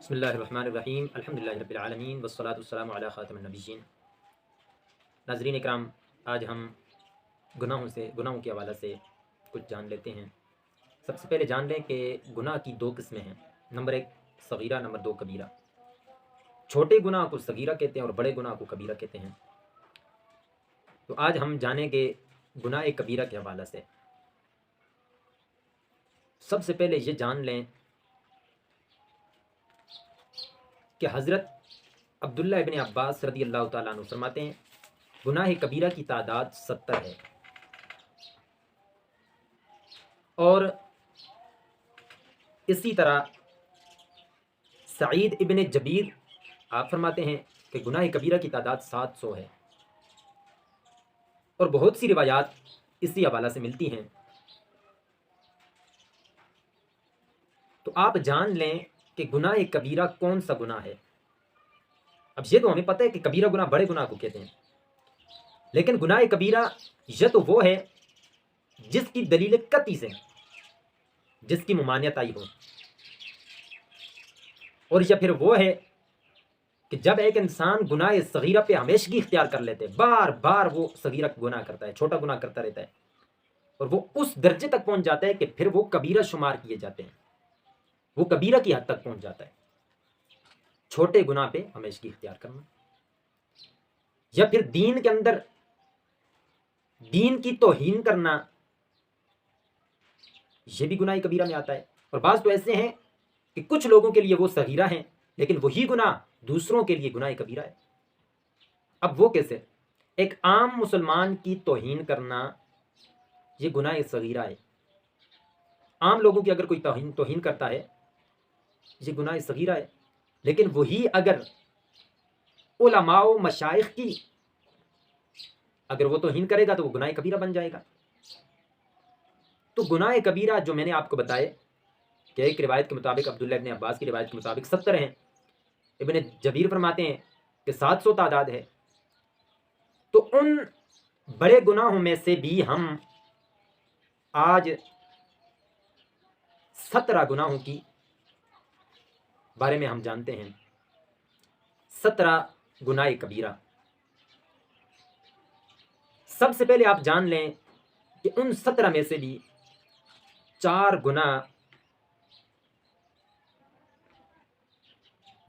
बिस्मिल्लाहिर्रहमानिर्रहीम अल्हम्दुलिल्लाहि रब्बिल आलमीन वस्सलातु वस्सलामु अला खातिमिन नबिय्यीन। नाज़रीन इकराम, आज हम गुनाहों के हवाले से कुछ जान लेते हैं। सबसे पहले जान लें कि गुनाह की दो किस्में हैं। नंबर एक सगीरा, नंबर दो कबीरा। छोटे गुनाह को सगीरा कहते हैं और बड़े गुनाह को कबीरा कहते हैं। तो आज हम जानेंगे गुनाह कबीरा के हवाले से। सबसे पहले ये जान लें कि हज़रत अब्दुल्ला इब्न अब्बास रज़ी अल्लाह तआला अन्हु फरमाते हैं, गुनाह कबीरा की तादाद 70 है। और इसी तरह सईद इब्न जबीर आप फरमाते हैं कि गुनाह कबीरा की तादाद 700 है। और बहुत सी रिवायात इसी हवाला से मिलती हैं। तो आप जान लें कि गुनाह कबीरा कौन सा गुनाह है। अब ये तो हमें पता है कि कबीरा गुनाह बड़े गुनाह को कहते हैं, लेकिन गुनाह कबीरा यह तो वो है जिसकी दलील कतई से, जिसकी मुमानियत आई हो। और यह फिर वो है कि जब एक इंसान गुनाह सगीरा पे हमेशगी इख्तियार कर लेते, बार बार वो सगीरा गुनाह करता है, छोटा गुनाह करता रहता है, और वो उस दर्जे तक पहुंच जाता है कि फिर वो कबीरा शुमार किए जाते हैं, वो कबीरा की हद तक पहुंच जाता है। छोटे गुनाह पे हमेशगी इख्तियार करना, या फिर दीन के अंदर दीन की तौहीन करना, यह भी गुनाह कबीरा में आता है। और बाज़ तो ऐसे हैं कि कुछ लोगों के लिए वो सगीरा हैं, लेकिन वही गुनाह दूसरों के लिए गुनाह कबीरा है। अब वो कैसे? एक आम मुसलमान की तौहीन करना ये गुनाह सगीरा है। आम लोगों की अगर कोई तौहीन करता है ये गुनाह सगीरा है, लेकिन वही अगर उलमाओ मशाइख की अगर वो तौहीन करेगा तो वो गुनाह कबीरा बन जाएगा। तो गुनाह कबीरा जो मैंने आपको बताए कि एक रिवायत के मुताबिक, अब्दुल्ला इब्न अब्बास की रिवायत के मुताबिक 70 हैं, इब्न जबीर फरमाते हैं कि 700 तादाद है। तो उन बड़े गुनाहों में से भी हम आज 17 गुनाहों की बारे में हम जानते हैं। 17 गुनाह कबीरा। सबसे पहले आप जान लें कि उन 17 में से भी 4 गुनाह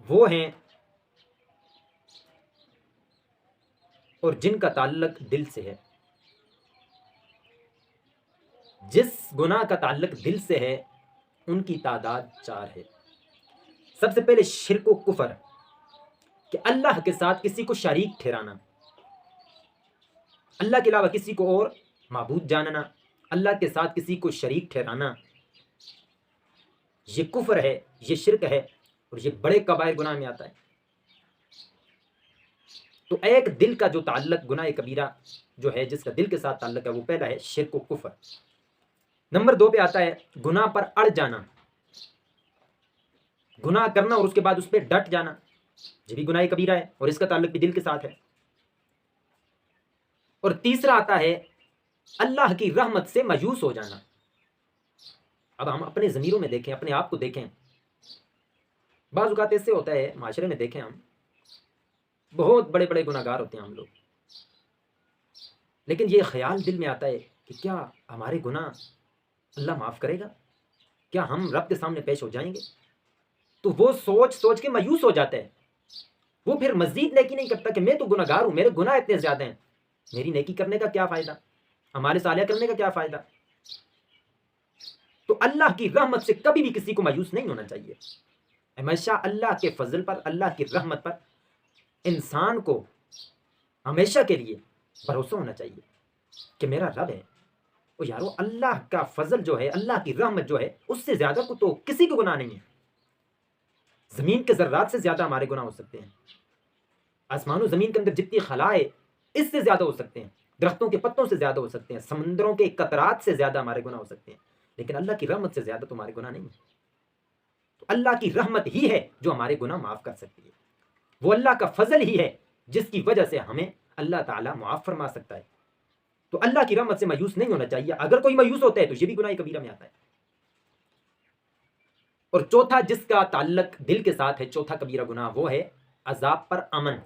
वो हैं और जिनका ताल्लुक दिल से है। जिस गुनाह का ताल्लुक दिल से है उनकी तादाद 4 है। सबसे पहले शिर्क व कुफर, कि अल्लाह के साथ किसी को शरीक ठहराना, अल्लाह के अलावा किसी को और माबूद जानना, अल्लाह के साथ किसी को शरीक ठहराना, ये कुफर है, ये शिर्क है, और ये बड़े कबायर गुनाह में आता है। तो एक दिल का जो ताल्लुक गुनाह कबीरा जो है, जिसका दिल के साथ ताल्लुक है, वो पहला है शिर्क व कुफर। नंबर 2 पे आता है गुनाह पर अड़ जाना, गुनाह करना और उसके बाद उस पर डट जाना, ये भी गुनाह कबीरा है और इसका ताल्लुक भी दिल के साथ है। और तीसरा आता है अल्लाह की रहमत से मायूस हो जाना। अब हम अपने ज़मीरों में देखें, अपने आप को देखें। बाज़ औक़ात ऐसे होता है माशरे में, देखें हम बहुत बड़े बड़े गुनाहगार होते हैं हम लोग, लेकिन ये ख्याल दिल में आता है कि क्या हमारे गुनाह अल्लाह माफ़ करेगा, क्या हम रब के सामने पेश हो जाएंगे? तो वो सोच सोच के मायूस हो जाता है। वो फिर मज़ीद नेकी नहीं करता कि मैं तो गुनाहगार हूँ, मेरे गुनाह इतने ज़्यादा हैं, मेरी नेकी करने का क्या फ़ायदा, हमारे सालिया करने का क्या फ़ायदा। तो अल्लाह की रहमत से कभी भी किसी को मायूस नहीं होना चाहिए। हमेशा अल्लाह के फजल पर, अल्लाह की रहमत पर इंसान को हमेशा के लिए भरोसा होना चाहिए कि मेरा रब है। और यारो, अल्लाह का फजल जो है, अल्लाह की रहमत जो है, उससे ज्यादा को तो किसी को गुनाह नहीं है। जमीन के जर्रात से ज्यादा हमारे गुनाह हो सकते हैं, आसमानों जमीन के अंदर जितनी खला है इससे ज्यादा हो सकते हैं, दरख्तों के पत्तों से ज्यादा हो सकते हैं, समुद्रों के कतरात से ज्यादा हमारे गुनाह हो सकते हैं, लेकिन अल्लाह की रहमत से ज्यादा तुम्हारे गुनाह नहीं है। तो अल्लाह की रहमत ही है जो हमारे गुनाह माफ कर सकती है। वो अल्लाह का फजल ही है जिसकी वजह से हमें अल्लाह ताला माफ फरमा सकता है। तो अल्लाह की रहमत से मायूस नहीं होना चाहिए। अगर कोई मायूस होता है तो ये भी गुनाह कबीरा में आता है। और चौथा जिसका ताल्लुक दिल के साथ है, चौथा कबीरा गुनाह, वो है अजाब पर अमन।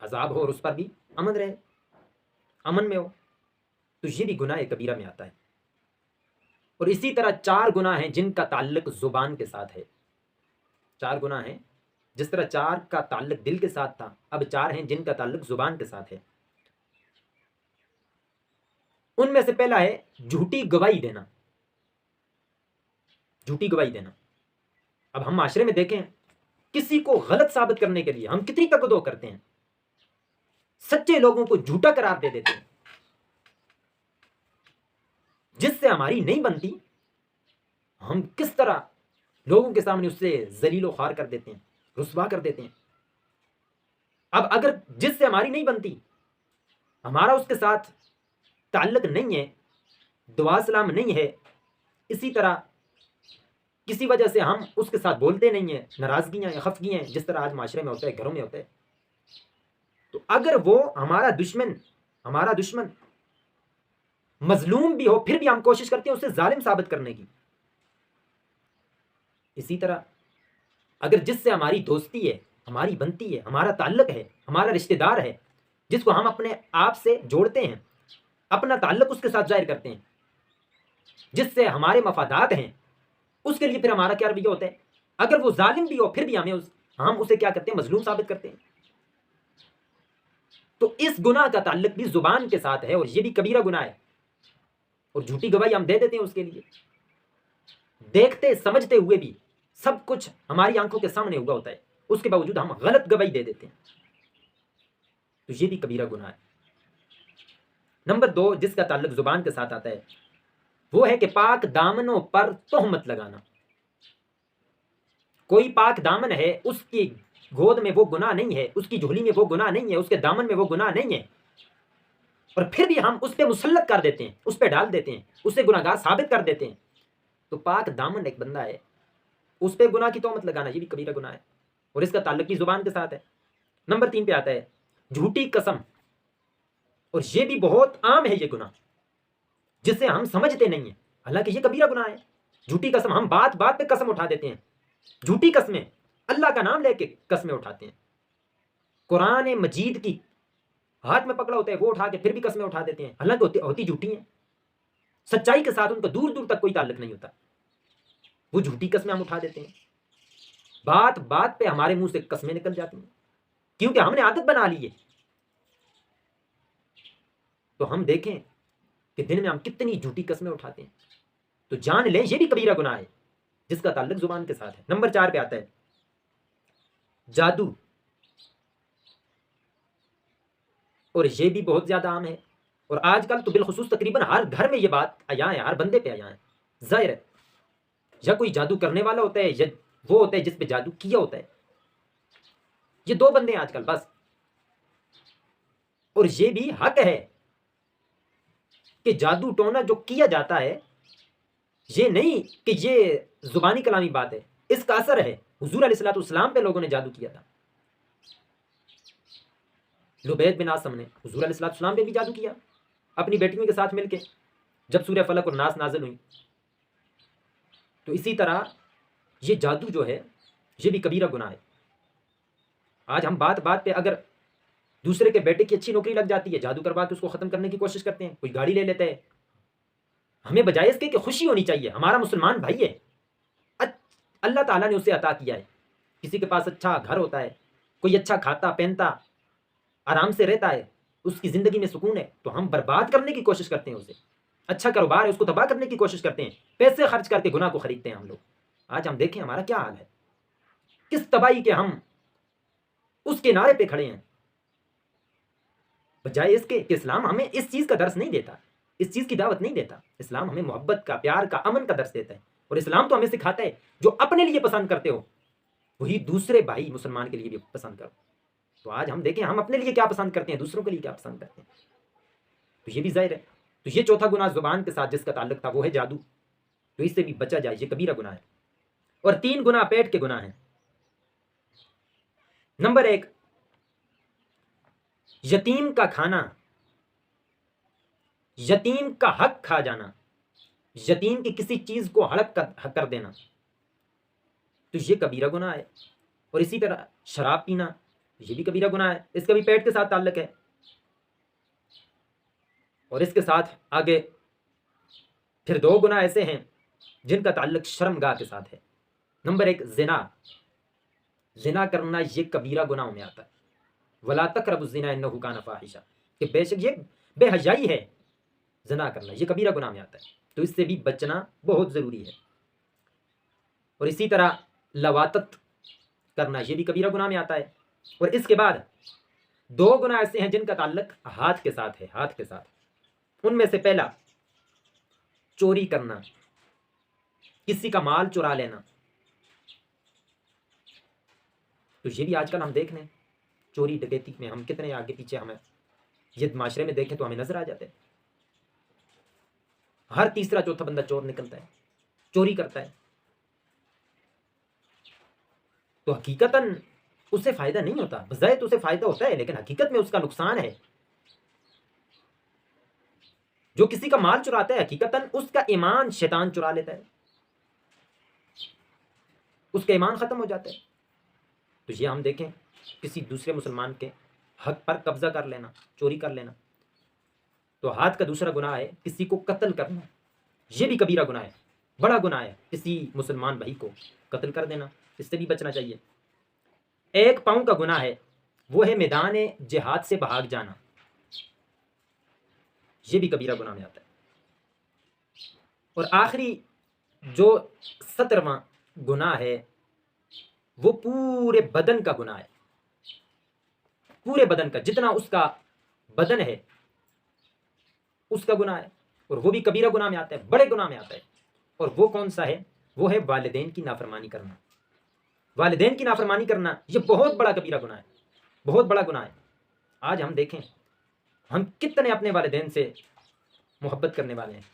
अजाब हो और उस पर भी अमन रहे, अमन में हो, तो ये भी गुनाह कबीरा में आता है। और इसी तरह 4 गुनाह हैं जिनका ताल्लुक जुबान के साथ है। 4 गुनाह हैं, जिस तरह 4 का ताल्लुक दिल के साथ था, अब 4 हैं जिनका ताल्लुक जुबान के साथ है। उनमें से पहला है झूठी गवाही देना। झूठी गवाही देना। अब हम माशरे में देखें, किसी को गलत साबित करने के लिए हम कितनी तकदो करते हैं, सच्चे लोगों को झूठा करार दे देते हैं, जिससे हमारी नहीं बनती, हम किस तरह लोगों के सामने उससे जलीलो ख्वार कर देते हैं, रुस्वा कर देते हैं। अब अगर जिससे हमारी नहीं बनती, हमारा उसके साथ ताल्लुक नहीं है, दुआ सलाम नहीं है, इसी तरह किसी वजह से हम उसके साथ बोलते नहीं है, नाराजगियां या खफगियां, जिस तरह आज माशरे में होता है, घरों में होता है, तो अगर वो हमारा दुश्मन मजलूम भी हो, फिर भी हम कोशिश करते हैं उसे जालिम साबित करने की। इसी तरह अगर जिससे हमारी दोस्ती है, हमारी बनती है, हमारा ताल्लुक है, हमारा रिश्तेदार है, जिसको हम अपने आप से जोड़ते हैं, अपना ताल्लुक उसके साथ जाहिर करते हैं, जिससे हमारे मफादात हैं, उसके लिए फिर हमारा क्या रवैया होता है? अगर वो जालिम भी हो, फिर भी हम उसे क्या करते हैं? मजलूम साबित करते हैं। तो इस गुनाह का ताल्लुक भी जुबान के साथ है और ये भी कबीरा गुनाह है। और झूठी गवाही हम दे देते हैं उसके लिए, देखते समझते हुए भी, सब कुछ हमारी आंखों के सामने हुआ होता है, उसके बावजूद हम गलत गवाही दे देते हैं, तो ये भी कबीरा गुनाह है। नंबर 2 जिसका ताल्लुक जुबान के साथ आता है, वो है कि पाक दामनों पर तोहमत लगाना। कोई पाक दामन है, उसकी गोद में वो गुनाह नहीं है, उसकी झोली में वो गुनाह नहीं है, उसके दामन में वो गुनाह नहीं है, और फिर भी हम उस पर मुसल्लत कर देते हैं, उस पर डाल देते हैं, उसे गुनाहगार साबित कर देते हैं। तो पाक दामन एक बंदा है, उस पर गुनाह की तोहमत लगाना, ये भी कबीरा गुनाह है और इसका ताल्लुक भी जुबान के साथ है। नंबर 3 पे आता है झूठी कसम, और ये भी बहुत आम है, ये गुनाह जिसे हम समझते नहीं है, हालांकि ये कबीरा गुनाह है। झूठी कसम, हम बात बात पे कसम उठा देते हैं, झूठी कस्में, अल्लाह का नाम लेके कस्में उठाते हैं, कुरान मजीद की हाथ में पकड़ा होता है वो उठा के फिर भी कस्में उठा देते हैं, हालांकि होती झूठी हैं, सच्चाई के साथ उनका दूर दूर तक कोई ताल्लुक नहीं होता, वो झूठी कस्में हम उठा देते हैं। बात बात पे हमारे मुंह से कस्में निकल जाती हैं, क्योंकि हमने आदत बना ली है। तो हम देखें कि दिन में हम कितनी झूठी कस्में उठाते हैं, तो जान लें ये भी कबीरा गुनाह है जिसका ताल्लुक जुबान के साथ है। नंबर 4 पे आता है जादू, और ये भी बहुत ज्यादा आम है, और आजकल तो बिलखुसूस तकरीबन हर घर में ये बात आया है, हर बंदे पे आया है। जाहिर है, या कोई जादू करने वाला होता है, या वो होता है जिस पे जादू किया होता है। ये 2 बंदे हैं आजकल बस। और ये भी हक है कि जादू टोना जो किया जाता है, ये नहीं कि ये जुबानी कलामी बात है, इसका असर है। हुजूर अलैहिस्सलाम पे लोगों ने जादू किया था, लुबैद बिन आसम ने हुजूर अलैहिस्सलाम पे भी जादू किया अपनी बेटियों के साथ मिलके, जब सूरह फलक और नास नाजिल हुई। तो इसी तरह ये जादू जो है, ये भी कबीरा गुनाह है। आज हम बात बात पे अगर दूसरे के बेटे की अच्छी नौकरी लग जाती है, जादू करवा के उसको खत्म करने की कोशिश करते हैं, कोई गाड़ी ले लेते हैं, हमें बजाय इसके कि खुशी होनी चाहिए, हमारा मुसलमान भाई है, अल्लाह ताला ने उसे अता किया है, किसी के पास अच्छा घर होता है, कोई अच्छा खाता पहनता आराम से रहता है, उसकी जिंदगी में सुकून है, तो हम बर्बाद करने की कोशिश करते हैं उसे। अच्छा कारोबार है, उसको तबाह करने की कोशिश करते हैं, पैसे खर्च करके गुनाह को खरीदते हैं हम लोग। आज हम देखें हमारा क्या हाल है, किस तबाही के हम उस किनारे पे खड़े हैं, बजाय इसके कि इस्लाम हमें इस चीज का दर्स नहीं देता, इस चीज की दावत नहीं देता। इस्लाम हमें मोहब्बत का, प्यार का, अमन का दर्स देता है। और इस्लाम तो हमें सिखाता है जो अपने लिए पसंद करते हो वही दूसरे भाई मुसलमान के लिए भी पसंद करो। तो आज हम देखें हम अपने लिए क्या पसंद करते हैं, दूसरों के लिए क्या पसंद करते हैं, तो ये भी जाहिर है। तो ये चौथा गुनाह जुबान के साथ जिसका ताल्लुक था वो है जादू, तो इससे भी बचा जाए, ये कबीरा गुनाह है। और 3 गुनाह पेट के गुनाह हैं। नंबर 1 यतीम का खाना, यतीम का हक खा जाना, यतीम की किसी चीज को हड़प कर देना, तो ये कबीरा गुनाह है। और इसी तरह शराब पीना, ये भी कबीरा गुनाह है, इसका भी पेट के साथ ताल्लुक है। और इसके साथ आगे फिर दो गुनाह ऐसे हैं जिनका ताल्लुक शर्मगाह के साथ है। नंबर एक, जिना। जिना करना ये कबीरा गुनाहों में आता है। वला तक़रबुज़्ज़िना इन्नहु कान फ़ाहिशा, कि बेशक ये बेहयाई है, जिना करना ये कबीरा गुनाह में आता है, तो इससे भी बचना बहुत ज़रूरी है। और इसी तरह लवातत करना, ये भी कबीरा गुनाह में आता है। और इसके बाद दो गुनाह ऐसे हैं जिनका ताल्लुक हाथ के साथ है, हाथ के साथ। उनमें से पहला, चोरी करना, किसी का माल चुरा लेना। तो ये भी आजकल हम देख रहे हैं, चोरी डकैती में हम कितने आगे पीछे, हमें ये माशरे में देखें तो हमें नजर आ जाते हैं। हर तीसरा चौथा बंदा चोर निकलता है, चोरी करता है। तो हकीकतन उससे फायदा नहीं होता, बजाय तो उसे फायदा होता है, लेकिन हकीकत में उसका नुकसान है। जो किसी का माल चुराता है, हकीकतन उसका ईमान शैतान चुरा लेता है, उसका ईमान खत्म हो जाता है। तो ये हम देखें, किसी दूसरे मुसलमान के हक पर कब्जा कर लेना, चोरी कर लेना। तो हाथ का दूसरा गुनाह है किसी को कत्ल करना, ये भी कबीरा गुनाह है, बड़ा गुनाह है, किसी मुसलमान भाई को कत्ल कर देना, इससे भी बचना चाहिए। एक पाँव का गुनाह है, वो है मैदान जिहाद से भाग जाना, ये भी कबीरा गुनाह में आता है। और आखिरी जो 17वां गुनाह है, वो पूरे बदन का गुनाह है, पूरे बदन का, जितना उसका बदन है उसका गुनाह है। और वो भी कबीरा गुनाह में आता है, बड़े गुनाह में आता है। और वो कौन सा है? वो है वालिदैन की नाफरमानी करना। वालिदैन की नाफरमानी करना ये बहुत बड़ा कबीरा गुनाह है, बहुत बड़ा गुनाह है। आज हम देखें, हम कितने अपने वालिदैन से मोहब्बत करने वाले हैं,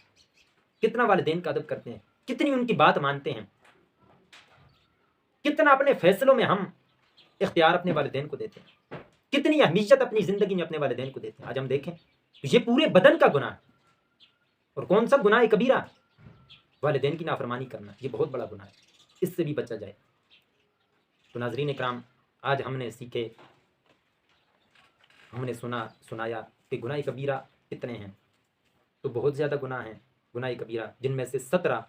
कितना वालिदैन का अदब करते हैं, कितनी उनकी बात मानते हैं, कितना अपने फैसलों में हम इख्तियार अपने वालिदैन को देते हैं, कितनी अहमियत अपनी ज़िंदगी में अपने वालिदैन को देते हैं। आज हम देखें तो ये पूरे बदन का गुनाह है। और कौन सा गुनाह है कबीरा? वालिदैन की नाफरमानी करना, ये बहुत बड़ा गुनाह है, इससे भी बचा जाए। तो नाज़रीन इकराम, आज हमने सीखे, हमने सुनाया कि गुनाह कबीरा कितने हैं। तो बहुत ज़्यादा गुनाह हैं गुनाह कबीरा, जिनमें से 17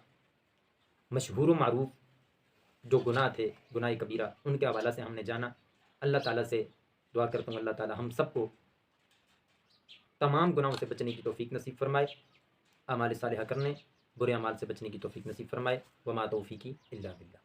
मशहूर मारूफ जो गुनाह थे गुनाह कबीरा, उनके हवाला से हमने जाना। अल्लाह ताला से दुआ करता हूँ, अल्लाह ताला हम सबको तमाम गुनाहों से बचने की तौफीक नसीब फरमाए, अमाल सालिहा करने, बुरे अमाल से बचने की तौफीक नसीब फरमाए। वमा तौफीकी इल्ला बिल्लाह।